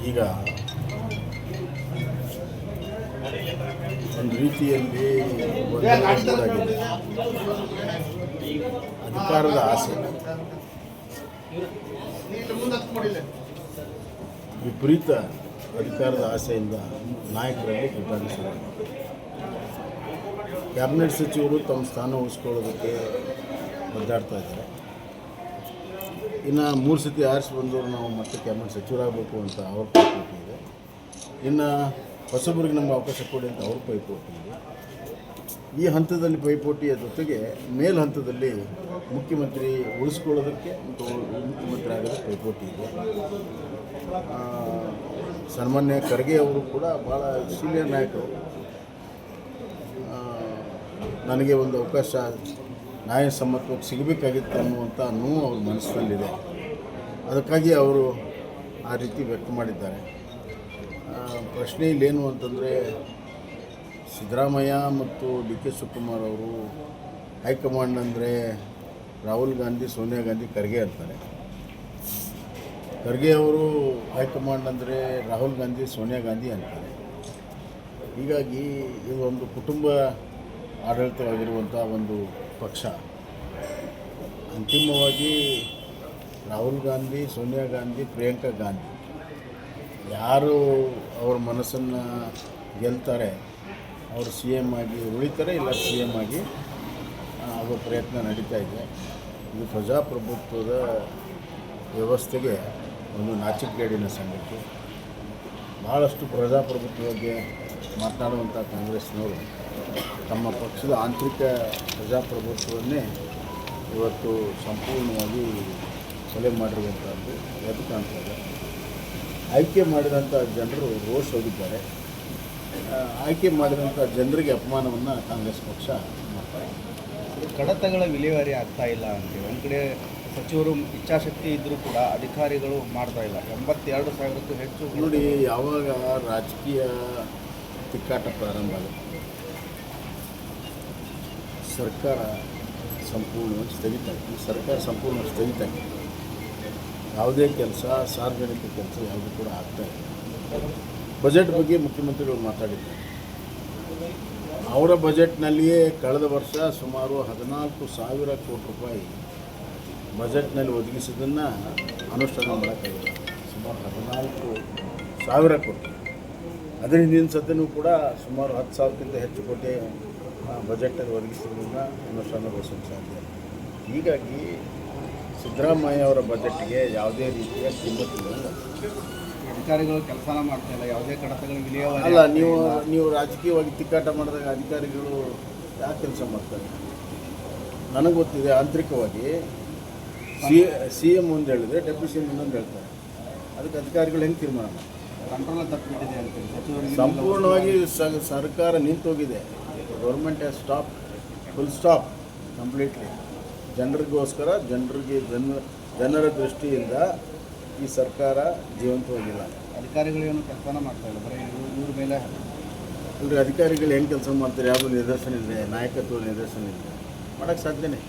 ಈಗ ಒಂದು ರೀತಿಯಲ್ಲಿ ಒಂದಾಗಿದೆ ಅಧಿಕಾರದ ಆಸೆ, ವಿಪರೀತ ಅಧಿಕಾರದ ಆಸೆಯಿಂದ ನಾಯಕರಲ್ಲಿ ಪ್ರತಿನಿಧಿಸಿದ್ದಾರೆ. ಕ್ಯಾಬಿನೆಟ್ ಸಚಿವರು ತಮ್ಮ ಸ್ಥಾನ ಉಳಿಸ್ಕೊಳ್ಳೋದಕ್ಕೆ ಒದ್ದಾಡ್ತಾ ಇದ್ದಾರೆ. ಇನ್ನು 3 ಸತಿ ಆರಿಸಿ ಬಂದವರು ನಾವು ಮತ್ತೆ ಕ್ಯಾಬಿನೆಟ್ ಸಚಿವರಾಗಬೇಕು ಅಂತ ಅವ್ರ ಪೈಪೋಟಿ ಇದೆ. ಇನ್ನು ಹೊಸಬರಿಗೆ ನಮಗೆ ಅವಕಾಶ ಕೊಡಿ ಅಂತ ಅವ್ರ ಪೈಪೋಟಿ ಇದೆ. ಈ ಹಂತದಲ್ಲಿ ಪೈಪೋಟಿಯ ಜೊತೆಗೆ ಮೇಲ್ ಹಂತದಲ್ಲಿ ಮುಖ್ಯಮಂತ್ರಿ ಉಳಿಸ್ಕೊಳ್ಳೋದಕ್ಕೆ ಮತ್ತು ಮುಖ್ಯಮಂತ್ರಿ ಆಗೋದಕ್ಕೆ ಪೈಪೋಟಿ ಇದೆ. ಸನ್ಮಾನ್ಯ ಖರ್ಗೆ ಅವರು ಕೂಡ ಭಾಳ ಸೀನಿಯರ್ ನಾಯಕರು. ನನಗೆ ಒಂದು ಅವಕಾಶ ನ್ಯಾಯಸಮ್ಮತವಾಗಿ ಸಿಗಬೇಕಾಗಿತ್ತು ಅನ್ನುವಂಥ ನೋವು ಅವ್ರ ಮನಸ್ಸಿನಲ್ಲಿದೆ. ಅದಕ್ಕಾಗಿ ಅವರು ಆ ರೀತಿ ವ್ಯಕ್ತ ಮಾಡಿದ್ದಾರೆ. ಪ್ರಶ್ನೆ ಇಲ್ಲೇನು ಅಂತಂದರೆ, ಸಿದ್ದರಾಮಯ್ಯ ಮತ್ತು ಡಿ ಕೆ ಶಿವಕುಮಾರ್ ಅವರು ಹೈಕಮಾಂಡ್ ಅಂದರೆ ರಾಹುಲ್ ಗಾಂಧಿ, ಸೋನಿಯಾ ಗಾಂಧಿ, ಖರ್ಗೆ ಅಂತಾರೆ. ಖರ್ಗೆ ಅವರು ಹೈಕಮಾಂಡ್ ಅಂದರೆ ರಾಹುಲ್ ಗಾಂಧಿ, ಸೋನಿಯಾ ಗಾಂಧಿ ಅಂತಾರೆ. ಹೀಗಾಗಿ ಇದು ಒಂದು ಕುಟುಂಬ ಆಡಳಿತವಾಗಿರುವಂಥ ಒಂದು ಪಕ್ಷ. ಅಂತಿಮವಾಗಿ ರಾಹುಲ್ ಗಾಂಧಿ, ಸೋನಿಯಾ ಗಾಂಧಿ, ಪ್ರಿಯಾಂಕಾ ಗಾಂಧಿ ಯಾರು ಅವ್ರ ಮನಸ್ಸನ್ನು ಗೆಲ್ತಾರೆ ಅವರು ಸಿ ಎಮ್ ಆಗಿ ಉಳಿತಾರೆ, ಇಲ್ಲ ಸಿ ಎಮ್ ಆಗಿ ಆಗೋ ಪ್ರಯತ್ನ ನಡೀತಾ ಇದೆ. ಇದು ಪ್ರಜಾಪ್ರಭುತ್ವದ ವ್ಯವಸ್ಥೆಗೆ ಒಂದು ನಾಚಿಕೆಗೇಡಿನ ಸಂಗತಿ. ಭಾಳಷ್ಟು ಪ್ರಜಾಪ್ರಭುತ್ವ ಬಗ್ಗೆ ಮಾತನಾಡುವಂಥ ಕಾಂಗ್ರೆಸ್ನವರು ತಮ್ಮ ಪಕ್ಷದ ಆಂತರಿಕ ಪ್ರಜಾಪ್ರಭುತ್ವವನ್ನೇ ಇವತ್ತು ಸಂಪೂರ್ಣವಾಗಿ ಕೊಲೆ ಮಾಡಿರುವಂಥದ್ದು ಎದ್ದು ಕಾಣ್ತದೆ. ಆಯ್ಕೆ ಮಾಡಿದಂಥ ಜನರು ರೋಷ ಹೋಗಿದ್ದಾರೆ. ಆಯ್ಕೆ ಮಾಡಿದಂಥ ಜನರಿಗೆ ಅಪಮಾನವನ್ನು ಕಾಂಗ್ರೆಸ್ ಪಕ್ಷ ಮಾಡ್ತಾರೆ. ಕಡತಗಳ ವಿಲೇವಾರಿ ಆಗ್ತಾ ಇಲ್ಲ ಅಂತೇಳಿ ಒಂದು ಕಡೆ ಸಚಿವರು ಇಚ್ಛಾಶಕ್ತಿ ಇದ್ದರೂ ಕೂಡ ಅಧಿಕಾರಿಗಳು ಮಾಡ್ತಾ ಇಲ್ಲ. 82,000ಕ್ಕೂ ಹೆಚ್ಚು. ನೋಡಿ, ಯಾವಾಗ ರಾಜಕೀಯ ತಿಕ್ಕಾಟ ಪ್ರಾರಂಭ ಆಗುತ್ತೆ, ಸರ್ಕಾರ ಸಂಪೂರ್ಣವಾಗಿ ಸ್ಥಗಿತ ಆಗಿದೆ. ಸರ್ಕಾರ ಸಂಪೂರ್ಣವಾಗಿ ಸ್ಥಗಿತ ಆಗಿದೆ. ಯಾವುದೇ ಕೆಲಸ, ಸಾರ್ವಜನಿಕ ಕೆಲಸ ಯಾವುದೂ ಕೂಡ ಆಗ್ತಾಯಿಲ್ಲ. ಬಜೆಟ್ ಬಗ್ಗೆ ಮುಖ್ಯಮಂತ್ರಿಗಳು ಮಾತಾಡಿದ್ದಾರೆ. ಅವರ ಬಜೆಟ್ನಲ್ಲಿಯೇ ಕಳೆದ ವರ್ಷ ಸುಮಾರು 14,000 ಕೋಟಿ ರೂಪಾಯಿ ಬಜೆಟ್ನಲ್ಲಿ ಒದಗಿಸಿದ್ದನ್ನು ಅನುಷ್ಠಾನ ಮಾಡೋಕ್ಕಾಗಿಲ್ಲ. ಸುಮಾರು 14,000 ಕೋಟಿ. ಅದರ ಹಿಂದಿನ ಸದ್ಯನೂ ಕೂಡ ಸುಮಾರು 10,000ಕ್ಕಿಂತ ಹೆಚ್ಚು ಕೋಟಿ ಬಜೆಟಲ್ಲಿ ಒದಗಿಸಿದ್ರಿಂದ ಅನುಷ್ಠಾನಗೊಳಿಸೋಕ್ಕೆ ಸಾಧ್ಯ. ಹೀಗಾಗಿ ಸಿದ್ದರಾಮಯ್ಯ ಅವರ ಬಜೆಟ್ಗೆ ಯಾವುದೇ ರೀತಿಯ ಕಿಮ್ಮತ್ತಿಲ್ಲ. ಅಧಿಕಾರಿಗಳು ಕೆಲಸನ ಮಾಡ್ತಾ ಇಲ್ಲ. ಯಾವುದೇ ಕಡತಗಳ ವಿಲೇವಾರಿ ಅಲ್ಲ. ನೀವು ರಾಜಕೀಯವಾಗಿ ತಿಕ್ಕಾಟ ಮಾಡಿದಾಗ ಅಧಿಕಾರಿಗಳು ಯಾಕೆ ಕೆಲಸ ಮಾಡ್ತಾರೆ? ನನಗೆ ಗೊತ್ತಿದೆ, ಆಂತರಿಕವಾಗಿ ಸಿ ಎಮ್ ಒಂದು ಹೇಳಿದ್ರೆ ಡೆಪ್ಯೂಟಿ ಸಿ ಎಮ್ ಇನ್ನೊಂದು ಹೇಳ್ತಾರೆ. ಅದಕ್ಕೆ ಅಧಿಕಾರಿಗಳು ಹೆಂಗೆ ತೀರ್ಮಾನ ಮಾಡ್ತಾರೆ? ಕಂಟ್ರೋಲ್ ತಪ್ಪಿಬಿಟ್ಟಿದೆ ಅಂತೇಳಿ ಸಚಿವರಿಗೆ ಸಂಪೂರ್ಣವಾಗಿ ಸರ್ಕಾರ ನಿಂತೋಗಿದೆ. Government has stop, full stop, completely. ಜನರಿಗೋಸ್ಕರ, ಜನರ ದೃಷ್ಟಿಯಿಂದ ಈ ಸರ್ಕಾರ ಜೀವಂತವಾಗಿಲ್ಲ. ಅಧಿಕಾರಿಗಳೇನು ಕೆಲಸನ ಮಾಡ್ತಾ ಇಲ್ಲ. ಬರೀ ಇವ್ರ ಮೇಲೆ ಅಲ್ಲರಿ, ಅಧಿಕಾರಿಗಳು ಹೆಂಗೆ ಕೆಲಸ ಮಾಡ್ತಾರೆ? ಯಾವುದೂ ನಿದರ್ಶನ ಇದೆ, ನಾಯಕತ್ವ ನಿದರ್ಶನ ಇದೆ, ಮಾಡೋಕ್ಕೆ ಸಾಧ್ಯನೇ.